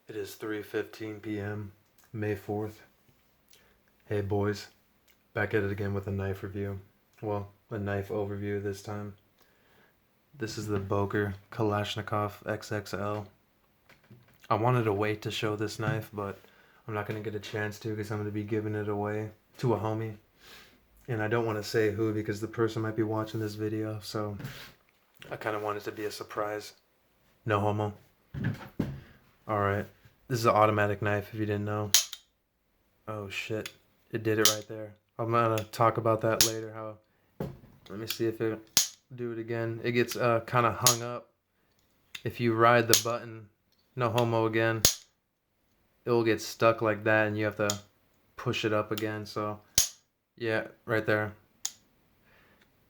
It is 3:15 p.m., May 4th. Hey boys, back at it again with a knife review. Well, a knife overview this time. This is the Boker Kalashnikov XXL. I wanted to wait to show this knife, but I'm not going to get a chance to because I'm going to be giving it away to a homie. And I don't want to say who because the person might be watching this video, so I kind of want it to be a surprise. No homo. Alright. This is an automatic knife, if you didn't know. Oh shit. It did it right there. I'm gonna talk about that later. Let me see if it do it again. It gets kind of hung up. If you ride the button, no homo again, it will get stuck like that and you have to push it up again. So yeah, right there.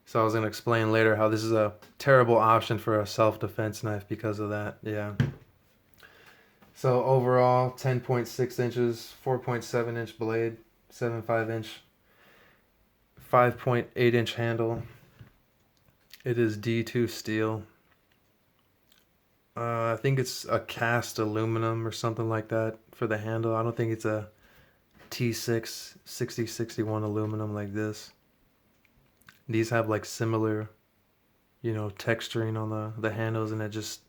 So I was gonna explain later how this is a terrible option for a self-defense knife because of that. Yeah. So overall, 10.6 inches, 4.7 inch blade, 7.5 inch, 5.8 inch handle. It is D2 steel. I think it's a cast aluminum or something like that for the handle. I don't think it's a T6 6061 aluminum like this. These have like similar, texturing on the handles, and it just,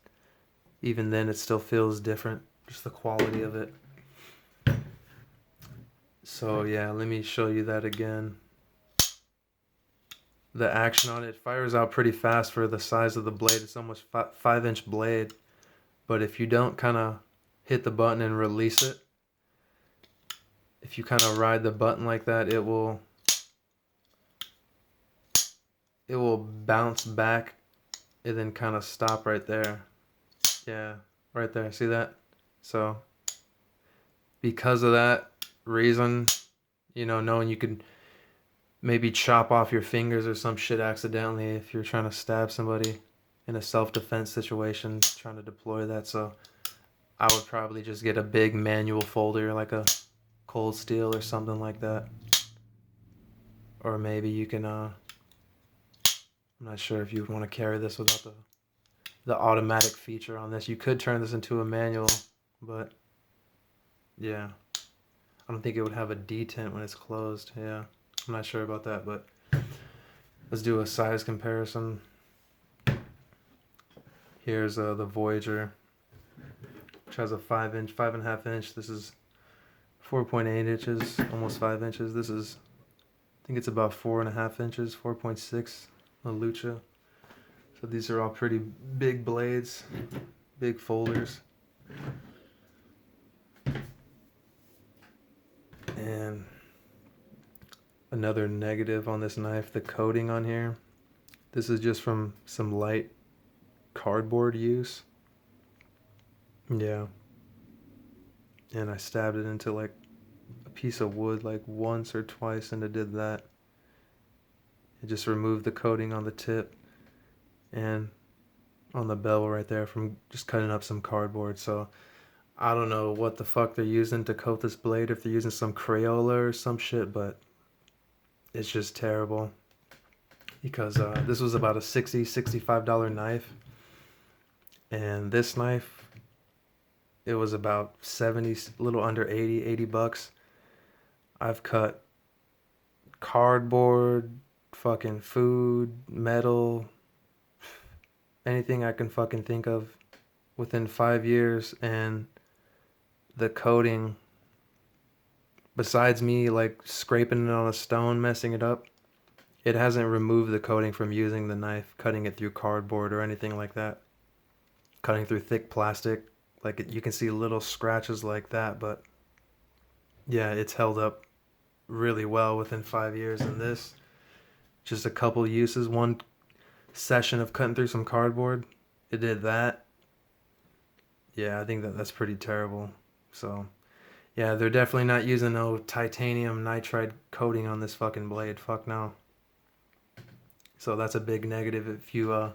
even then, it still feels different. Just the quality of it. So yeah, let me show you that again. The action on it fires out pretty fast for the size of the blade. It's almost 5-inch blade. But if you don't kind of hit the button and release it, if you kind of ride the button like that, it will bounce back and then kind of stop right there. Yeah, right there. See that? So because of that reason, knowing you could maybe chop off your fingers or some shit accidentally if you're trying to stab somebody in a self-defense situation, trying to deploy that. So I would probably just get a big manual folder like a Cold Steel or something like that. Or maybe you can, I'm not sure if you would want to carry this without the automatic feature on this. You could turn this into a manual, but yeah. I don't think it would have a detent when it's closed. Yeah, I'm not sure about that, but let's do a size comparison. Here's the Voyager, which has a 5.5 inch. This is 4.8 inches, almost 5 inches. This is, I think it's about 4.5 inches, 4.6, a Lucha. So these are all pretty big blades, big folders. And another negative on this knife, the coating on here. This is just from some light cardboard use. Yeah. And I stabbed it into like a piece of wood like once or twice and it did that. It just removed the coating on the tip and on the bevel right there from just cutting up some cardboard. So I don't know what the fuck they're using to coat this blade, if they're using some Crayola or some shit, but it's just terrible. Because this was about a $65 knife. And this knife, it was about 70, a little under 80 bucks. I've cut cardboard, fucking food, metal, anything I can fucking think of within 5 years, and the coating, besides me like scraping it on a stone, messing it up, it hasn't removed the coating from using the knife, cutting it through cardboard or anything like that. Cutting through thick plastic, like you can see little scratches like that, but yeah, it's held up really well within 5 years. And this, just a couple uses, one session of cutting through some cardboard, it did that. Yeah, I think that's pretty terrible. So yeah, they're definitely not using no titanium nitride coating on this fucking blade. Fuck no. So that's a big negative. If you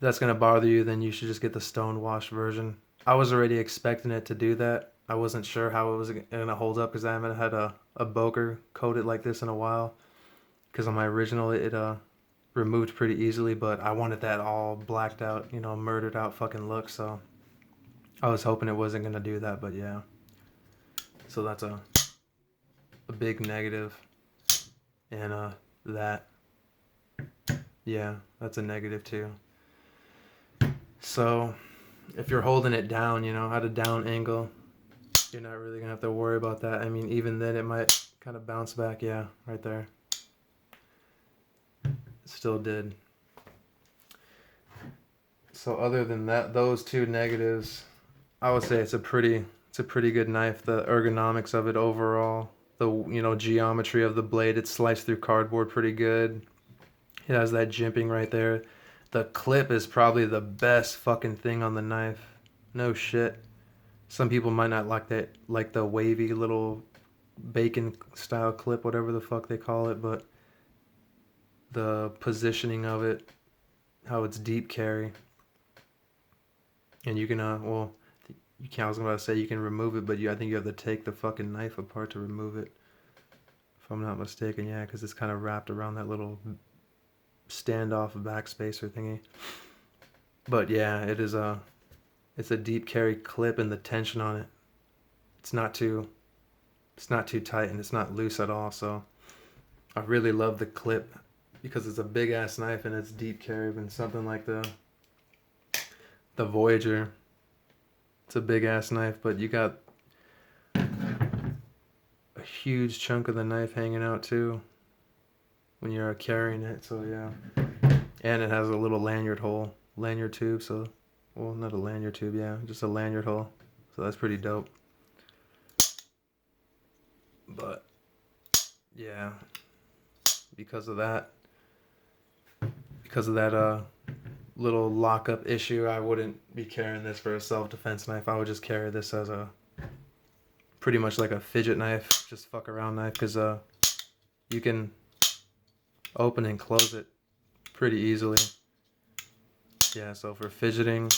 that's gonna bother you, then you should just get the stone wash version. I was already expecting it to do that. I wasn't sure how it was gonna hold up because I haven't had a Boker coated like this in a while. Because on my original, it removed pretty easily, but I wanted that all blacked out, murdered out fucking look. So I was hoping it wasn't gonna do that, but yeah. So that's a big negative. And that, yeah, that's a negative too. So if you're holding it down, you know, at a down angle, you're not really gonna have to worry about that. I mean, even then it might kind of bounce back. Yeah, right there. It still did. So other than that, those two negatives, I would say it's a pretty good knife. The ergonomics of it overall, the, you know, geometry of the blade, it sliced through cardboard pretty good. It has that jimping right there. The clip is probably the best fucking thing on the knife. No shit. Some people might not like that, like the wavy little bacon style clip, whatever the fuck they call it, but the positioning of it, how it's deep carry. And you can, well, you can, I was about to say you can remove it, but I think you have to take the fucking knife apart to remove it. If I'm not mistaken, yeah, because it's kind of wrapped around that little standoff backspacer thingy. But yeah, it's a deep carry clip, and the tension on it, it's not too tight, and it's not loose at all. So I really love the clip because it's a big ass knife and it's deep carry. And something like the Voyager, it's a big ass knife, but you got a huge chunk of the knife hanging out too when you're carrying it. So yeah, and it has a little lanyard tube. So, well, not a lanyard tube, yeah, just a lanyard hole. So that's pretty dope. But yeah, because of that little lockup issue, I wouldn't be carrying this for a self-defense knife. I would just carry this as a pretty much like a fidget knife, just fuck around knife, because you can open and close it pretty easily. Yeah, so for fidgeting,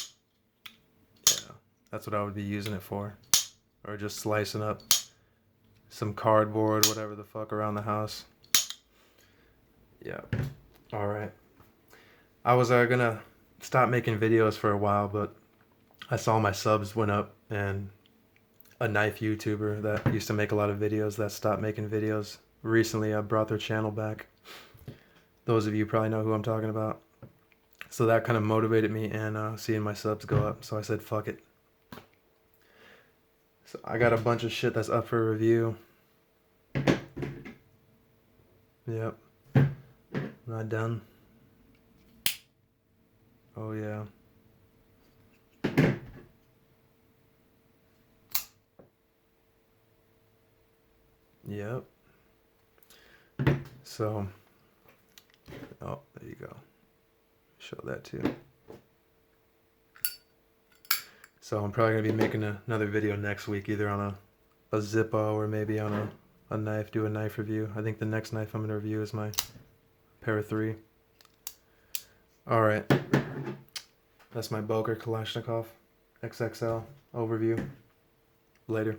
yeah, that's what I would be using it for. Or just slicing up some cardboard, whatever the fuck, around the house. Yeah. Alright. I was gonna stop making videos for a while, but I saw my subs went up, and a knife YouTuber that used to make a lot of videos that stopped making videos recently brought their channel back. Those of you probably know who I'm talking about. So that kind of motivated me, and seeing my subs go up, so I said fuck it. So I got a bunch of shit that's up for review. Yep. Not done. Oh yeah. Yep. So, oh, there you go. Show that too. So I'm probably gonna be making another video next week, either on a Zippo or maybe on a knife, do a knife review. I think the next knife I'm gonna review is my Para 3. Alright. That's my Boker Kalashnikov XXL overview. Later.